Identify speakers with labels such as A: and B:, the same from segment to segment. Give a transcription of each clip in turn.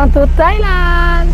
A: Welcome to Thailand!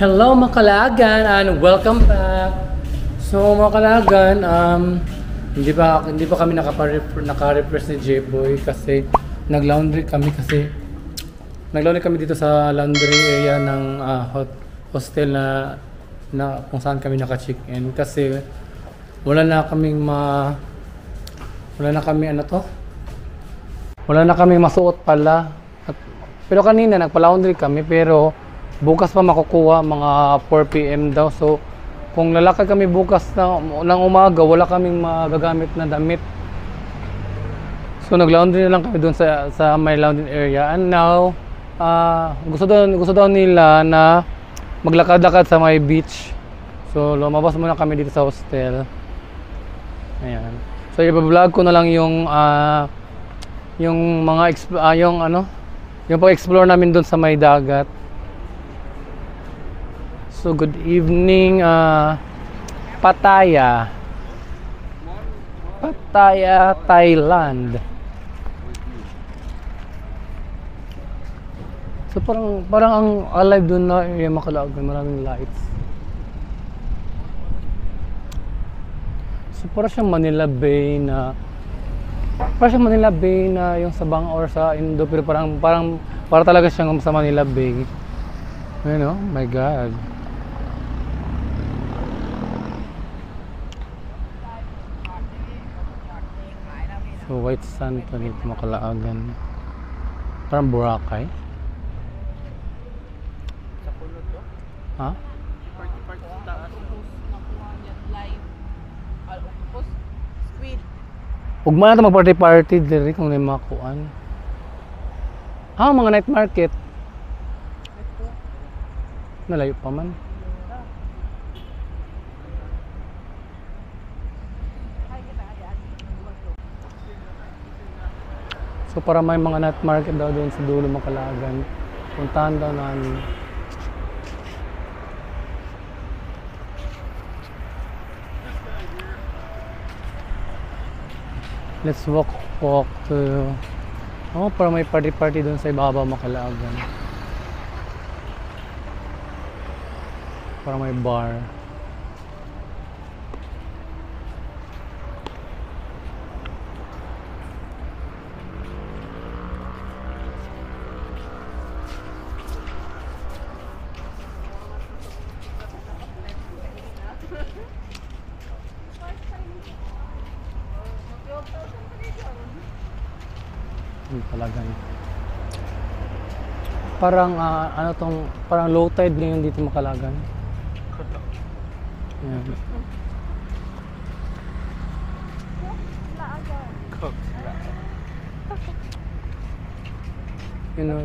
A: Hello mga kalagan and welcome back. So mga kalagan, hindi pa kami naka-refresh ni J-Boy kasi nag-laundry kami dito sa laundry area ng hostel na kung saan kami naka-check-in kasi wala na kaming masuot pala. Pero kanina nagpa-laundry kami pero bukas pa makukuha mga 4 PM daw. So kung lalakad kami bukas ng umaga, wala kaming magagamit na damit. So naglaundry na lang kami doon sa may laundry area. And now gusto daw nila na maglakad-lakad sa may beach. So lumabas muna kami dito sa hostel. Ayan. So i-vlog ko na lang yung mga yung pag-explore namin doon sa may dagat. So good evening, Pattaya, Thailand. So parang ang alive doon na area Macalagan, maraming lights. So parang siyang Manila Bay na yung sa Bangor sa Indo, pero para talaga siyang sa Manila Bay. You know, my God. So white sand pa dito Macalagan. Parang Boracay.
B: Sa puno to?
A: Ha?
B: Part taas. Nakuha niya live. Octopus. Squid.
A: Huwag mo na mag-party diri kung may makuan. Mga night market.
B: Ito.
A: Nalayo pa man. So para may mga night market daw doon sa dulo Macalagan. Puntahan daw namin. Let's walk to para may party doon sa ibabaw Macalagan. Para may bar. Macalagan. Parang parang low tide ngayon dito Macalagan. Ayan.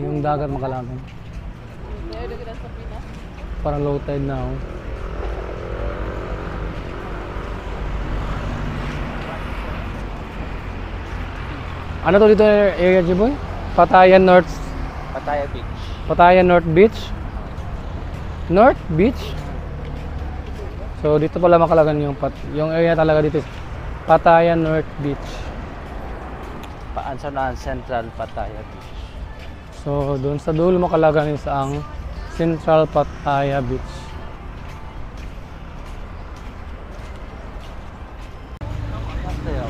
A: Yung dagat Macalagan. Parang low tide now. Ano to dito area, J-Boy? Pattaya North
B: Beach.
A: Pattaya North Beach? North Beach? So dito pala Macalagan yung area talaga dito. Pattaya North Beach.
B: Ansa na ang Central Pattaya Beach.
A: So, doon sa dulo makalagan is ang Central Pattaya Beach.
B: Hotel.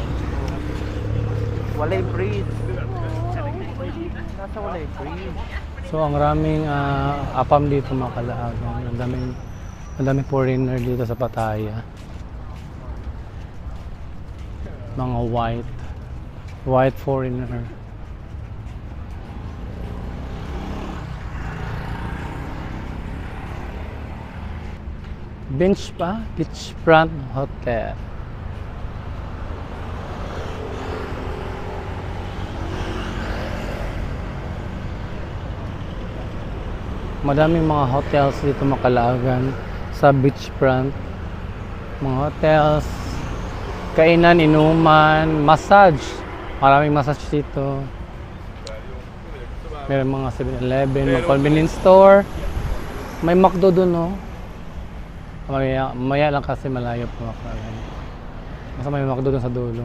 B: Walay breeze. Nasa walay breeze.
A: So, ang raming apam dito makalagan. Ang daming foreigner dito sa Pattaya. Mga white foreigner. Beachfront Hotel. Madaming mga hotels dito makalagan sa beachfront. Mga hotels, kainan, inuman, massage. Maraming massage dito. Meron mga 7-Eleven, mga convenience store. May McDo doon, no? Mamaya lang kasi malayo po makalagan. Basta may McDo doon sa dulo.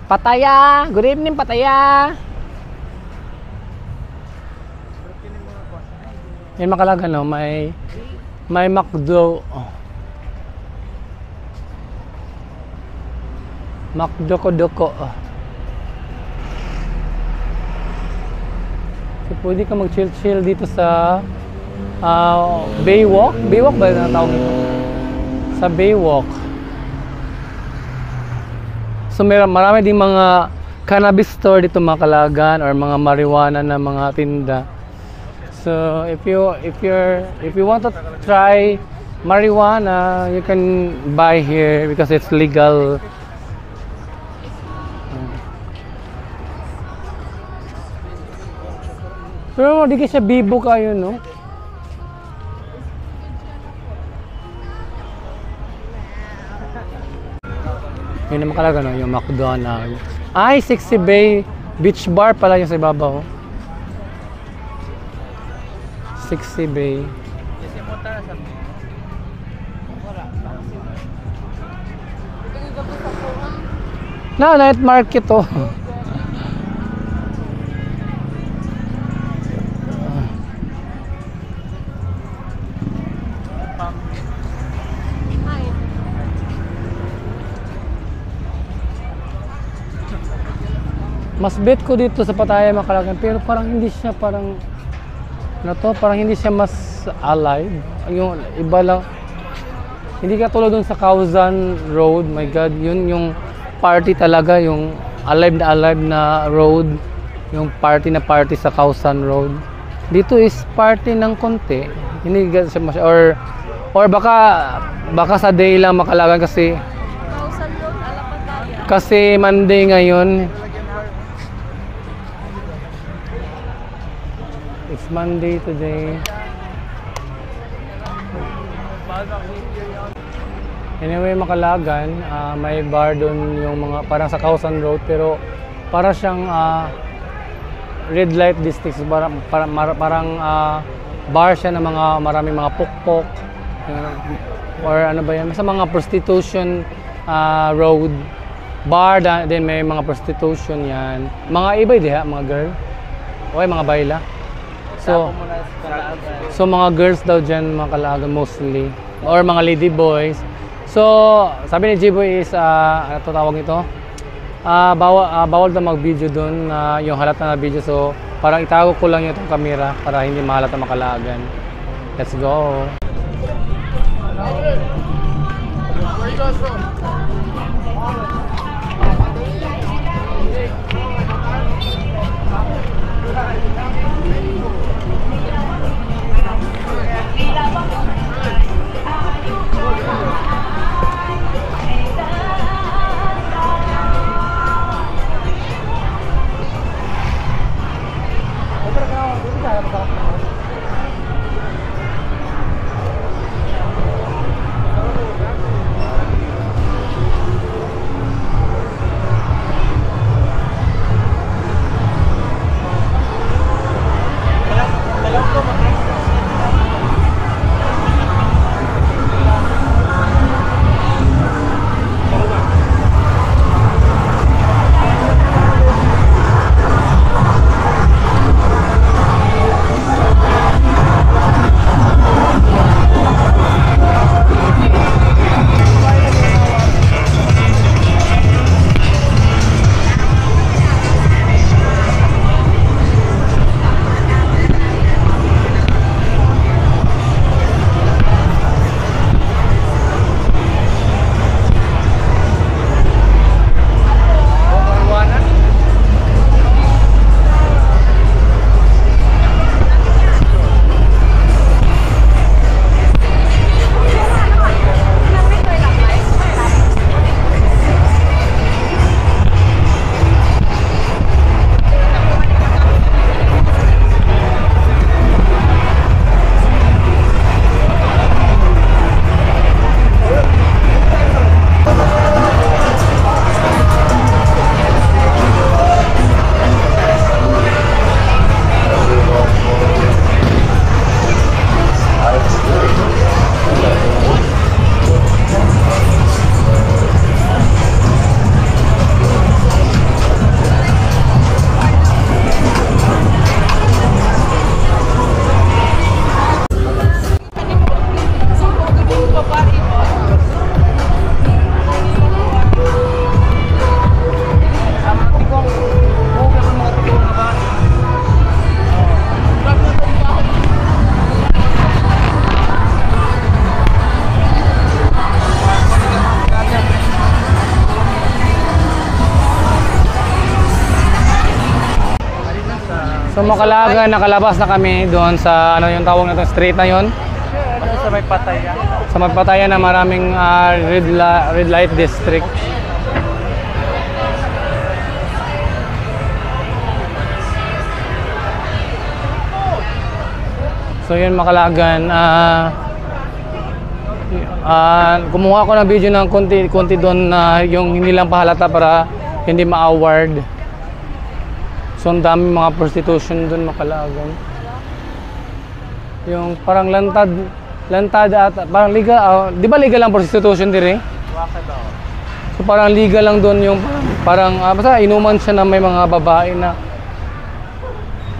A: Pattaya! Good evening, Pattaya! May makalagan, no? May McDo. Oh. McDo-ko-doko. Oh. So, pwede ka mag-chill dito sa Baywalk. Baywalk ba yung tawag ito? Sa Baywalk. So marami ding mga cannabis store dito makalagan or mga marijuana na mga tinda. So if you want to try marijuana, you can buy here because it's legal. Pero di siya bibo kayo, no? Yun naman kalaga, no? Yung McDonald's. Ay, 60 Bay Beach Bar pala yung sa ibabaw. 60 Bay.
B: Kasi mo tara sa
A: Na, night market to. Mas bet ko dito sa Pattaya makalagan, pero parang hindi siya parang parang hindi siya mas alive. Yung iba lang, hindi ka tulad dun sa Kauzan Road. My God, yun yung party talaga, yung alive na road, yung party sa Kauzan Road. Dito is party ng konti, hindi siya mas, or baka sa day lang makalagan kasi
C: Kauzan Road, Pattaya.
A: kasi Monday ngayon. It's Monday today. Anyway, makalagan, may bar doon yung mga parang sa Kauzan Road, pero para siyang red light district, parang bar siya ng mga maraming mga pukpok, or ano ba yan, sa mga prostitution road bar, then may mga prostitution yan, mga ibay diha, mga girl, okay, mga bayla. So mga girls daw dyan mga kalagan mostly, or mga lady boys. So sabi ni Jiboy is ano to tawag ito, bawal daw mag-video doon, yung halata na video. So parang itago ko lang yung camera para hindi mahalata makalagan. Let's go. Where you guys from? So Makalagan, nakalabas na kami doon sa ano yung tawag na to, street na yon.
B: Ano sa may pataya?
A: Sa Magpatayan na maraming red light district. So yun Makalagan, kumuha ko ng video ng konti doon na yung hindi lang pahalata para hindi ma-award. So ang dami mga prostitution doon Makalagan. Yung parang lantad at parang legal, di ba legal lang prostitution dire?
B: Waka daw.
A: So parang legal lang doon yung parang basta inuman siya na may mga babae na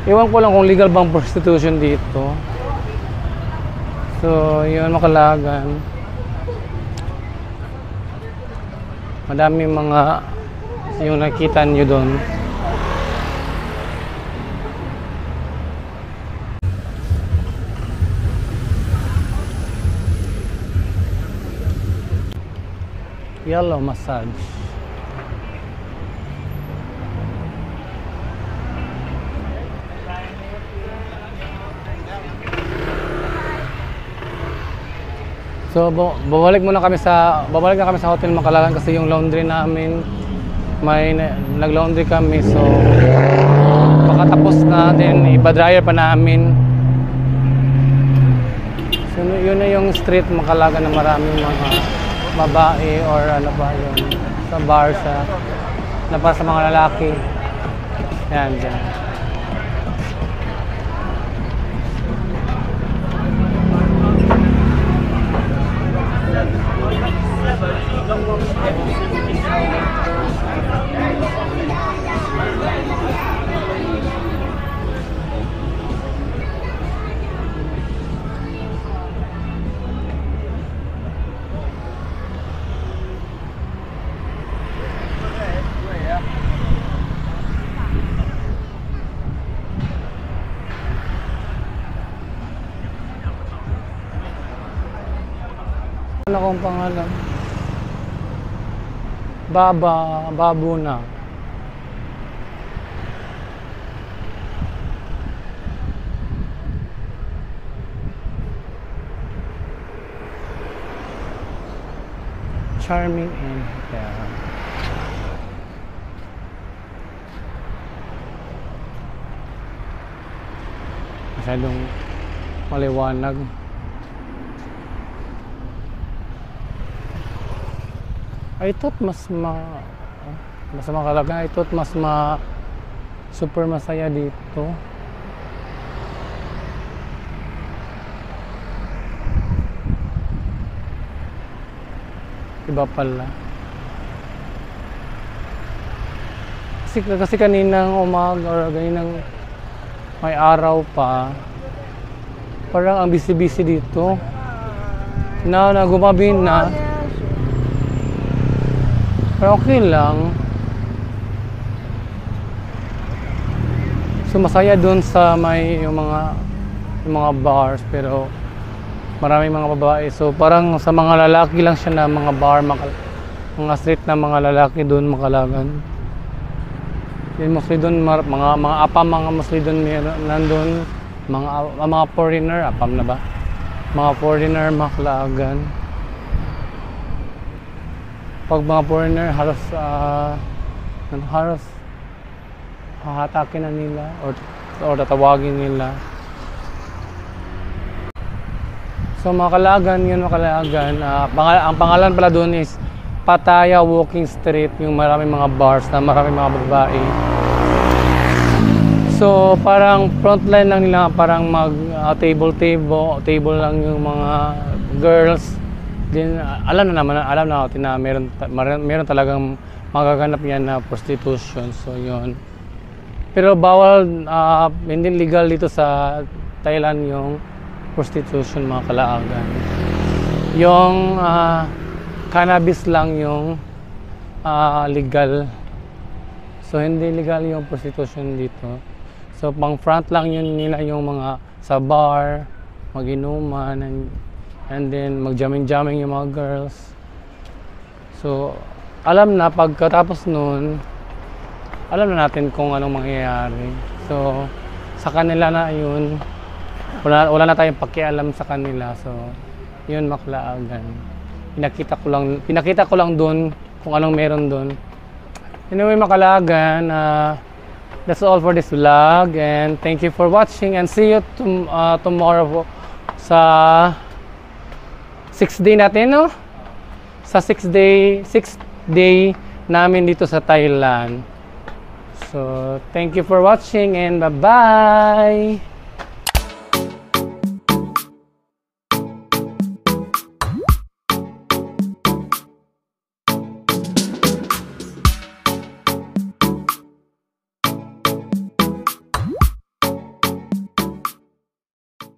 A: iwan ko lang kung legal bang prostitution dito. So yun Makalagan. Madami mga yung nakita nyo doon. Yellow massage. So babalik na kami sa Hotel Makalagan kasi yung laundry namin may nag-laundry kami, so makatapos na din iba-dryer pa namin. So yun na yung street Makalagan na maraming mga babae or ano ba yun sa bar na para sa mga lalaki. Yan dyan. Ano akong pangalan? Babuna. Charming and Hotel. Masyadong maliwanag. I thought mas Makalagan. I thought mas super masaya dito. Iba pala. Kasi kaninang umaga or kaninang may araw pa, parang ang busy-busy dito. Na gumabi na. Pero okay lang. So masaya doon sa may yung mga bars, pero maraming mga babae. So parang sa mga lalaki lang siya na mga bar, mga street na mga lalaki doon Makalagan. Yung mostly doon mga apam, mga mostly doon nandun mga foreigner, apam na ba? Mga foreigner Makalagan. Pag mga foreigner, halos hahatakin na nila or tatawagin nila. So Makalagan, ang pangalan pala doon is Pattaya Walking Street, yung maraming mga bars na maraming mga babae. So parang frontline lang nila, parang table lang yung mga girls. Din alam na natin na meron talagang magaganap yan na prostitution. So yun. Pero bawal, hindi legal dito sa Thailand yung prostitution Makalagan. Yung cannabis lang yung legal. So hindi legal yung prostitution dito. So pang front lang yun nila yung mga sa bar, mag-inuman, and then mag-jamming yung mga girls. So alam na pagkatapos nun, alam na natin kung anong mangyayari. So sa kanila na yun. Wala na tayong pakialam sa kanila. So, yun Maclaagan. Pinakita ko lang doon kung anong meron doon. Anyway, Maclaagan, that's all for this vlog, and thank you for watching, and see you tomorrow sa 6th day natin, no? Sa 6th day namin dito sa Thailand. So, thank you for watching, and bye-bye!